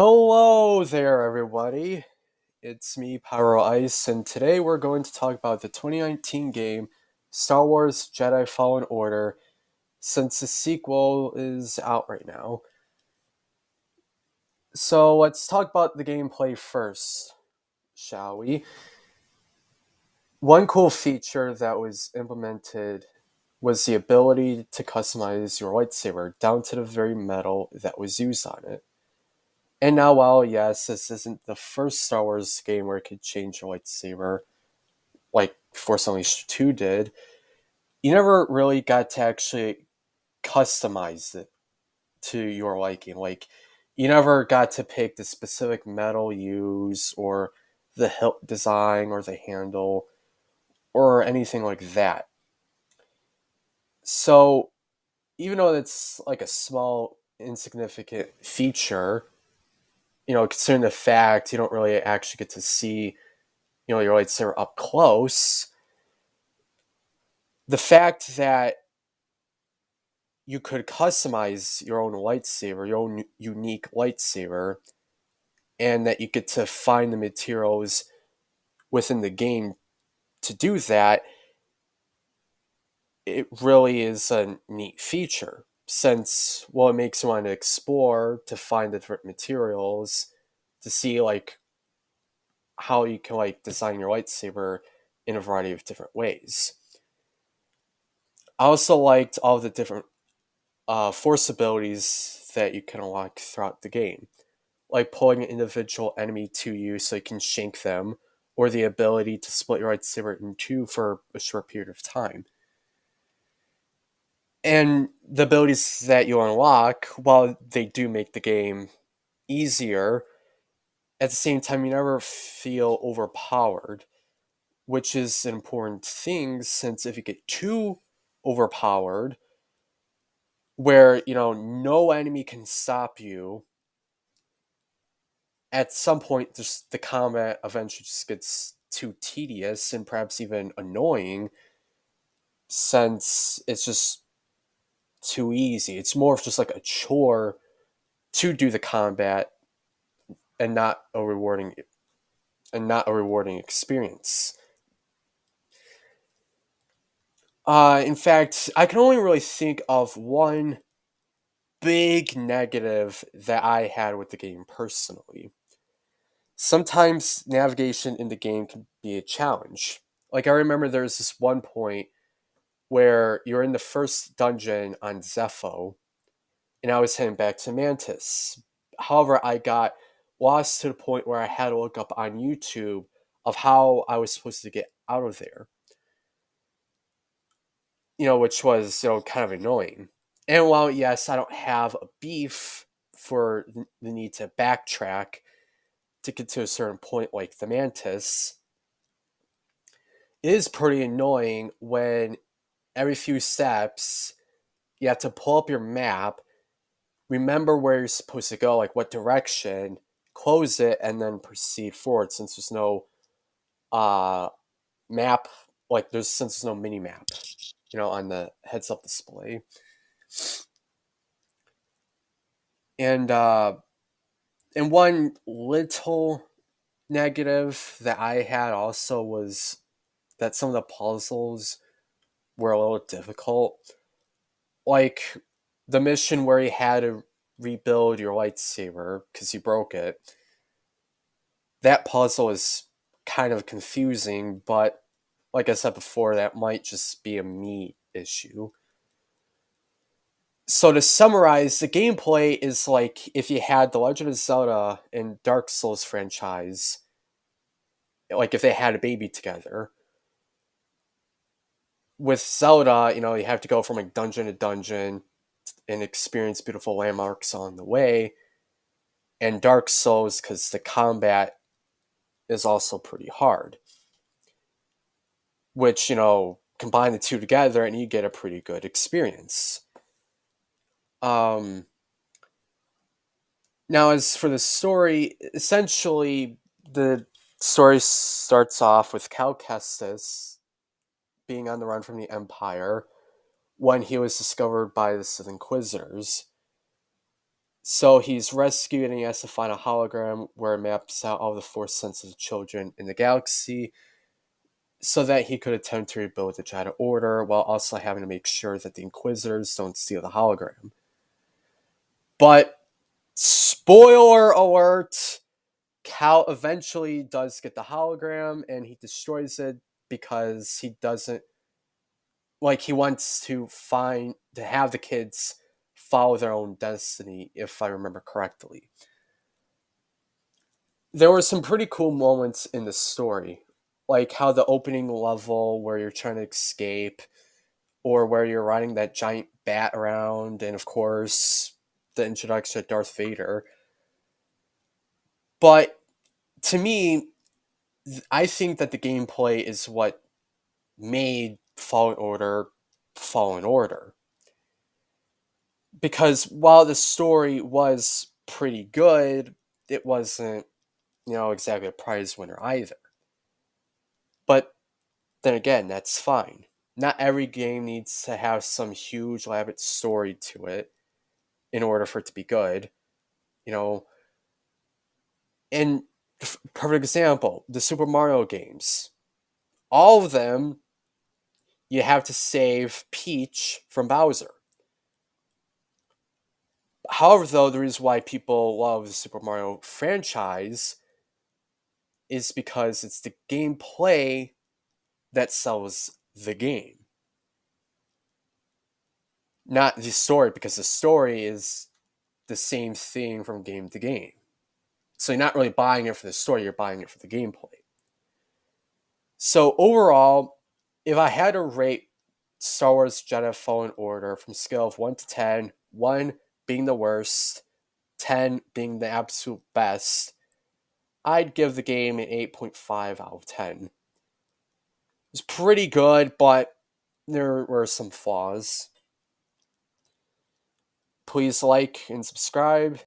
Hello there, everybody. It's me, Pyro Ice, and today we're going to talk about the 2019 game Star Wars Jedi Fallen Order, since the sequel is out right now. So let's talk about the gameplay first, shall we? One cool feature that was implemented was the ability to customize your lightsaber down to the very metal that was used on it. And now, while yes, this isn't the first Star Wars game where it could change your lightsaber, like Force Unleashed 2 did, you never really got to actually customize it to your liking. Like, you never got to pick the specific metal use or the hilt design or the handle or anything like that. So, even though it's like a small, insignificant feature, considering the fact you don't really actually get to see your lightsaber up close, the fact that you could customize your own lightsaber, your own unique lightsaber, and that you get to find the materials within the game to do that, it really is a neat feature. Since, well, it makes you want to explore to find the different materials to see like how you can like design your lightsaber in a variety of different ways. I also liked all the different force abilities that you can unlock throughout the game, like pulling an individual enemy to you so you can shank them, or the ability to split your lightsaber in two for a short period of time. And the abilities that you unlock, while they do make the game easier, at the same time, you never feel overpowered, which is an important thing since if you get too overpowered, where, no enemy can stop you, at some point just the combat eventually just gets too tedious and perhaps even annoying since it's just too easy. It's more of just like a chore to do the combat and not a rewarding experience. In fact, I can only really think of one big negative that I had with the game personally. Sometimes navigation in the game can be a challenge. Like, I remember there's this one point where you're in the first dungeon on Zepho, and I was heading back to Mantis. However, I got lost to the point where I had to look up on YouTube of how I was supposed to get out of there, which was, kind of annoying. And while, yes, I don't have a beef for the need to backtrack to get to a certain point like the Mantis, it is pretty annoying when every few steps you have to pull up your map, remember where you're supposed to go, like what direction, close it, and then proceed forward since there's no uh map, like since there's no mini map, on the heads up display. And and one little negative that I had also was that some of the puzzles were a little difficult. Like the mission where you had to rebuild your lightsaber because you broke it. That puzzle is kind of confusing, but like I said before, that might just be a me issue. So to summarize, the gameplay is like if you had The Legend of Zelda and Dark Souls franchise, like if they had a baby together. With Zelda, you have to go from like dungeon to dungeon and experience beautiful landmarks on the way. And Dark Souls, because the combat is also pretty hard, which, combine the two together and you get a pretty good experience. Um, Now, as for the story, essentially, the story starts off with Cal Kestis being on the run from the Empire when he was discovered by the Sith Inquisitors. So he's rescued and he has to find a hologram where it maps out all the Force sensitive children in the galaxy so that he could attempt to rebuild the Jedi Order while also having to make sure that the Inquisitors don't steal the hologram. But, spoiler alert, Cal eventually does get the hologram and he destroys it because he doesn't, like, he wants to have the kids follow their own destiny, if I remember correctly. There were some pretty cool moments in the story, like how the opening level where you're trying to escape, or where you're riding that giant bat around, and of course, the introduction of Darth Vader. But to me, I think that the gameplay is what made Fallen Order. Because while the story was pretty good, it wasn't, exactly a prize winner either. But then again, that's fine. Not every game needs to have some huge, elaborate story to it in order for it to be good. You know, and perfect example, the Super Mario games. All of them, you have to save Peach from Bowser. However, though, the reason why people love the Super Mario franchise is because it's the gameplay that sells the game, not the story, because the story is the same thing from game to game. So you're not really buying it for the story, you're buying it for the gameplay. So overall, if I had to rate Star Wars Jedi Fallen Order from a scale of 1 to 10, 1 being the worst, 10 being the absolute best, I'd give the game an 8.5 out of 10. It's pretty good, but there were some flaws. Please like and subscribe.